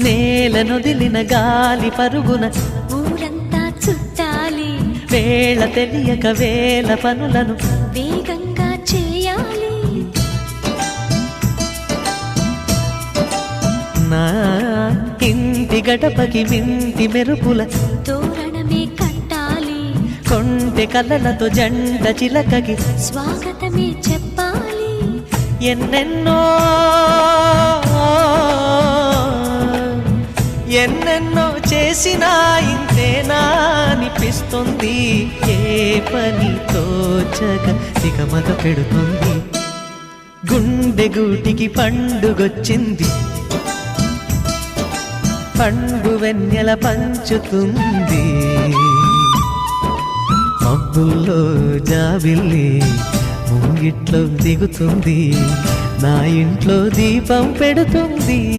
నేలనొదిలిన గాలి పరుగున ఊరంతా చుట్టాలి, వేళ తెలియక వేల పనులను వేగంగా చేయాలి. నా ఇంటి గడపకి వింటి మెరుపుల తోరణమే కట్టాలి, కొంటె కలలతో జంట చిలకకి స్వాగతమే చెప్పాలి. ఎన్నెన్నో ఎన్నెన్నో చేసినా ఇంతేనా అనిపిస్తుంది. ఏ పని తోచక దిగమగ పెడుతుంది. గుండె గూటికి పండుగొచ్చింది, పండు వెన్నెల పంచుతుంది. మబ్బుల్లో జాబిల్లి ముంగిట్లో దిగుతుంది, నా ఇంట్లో దీపం పెడుతుంది.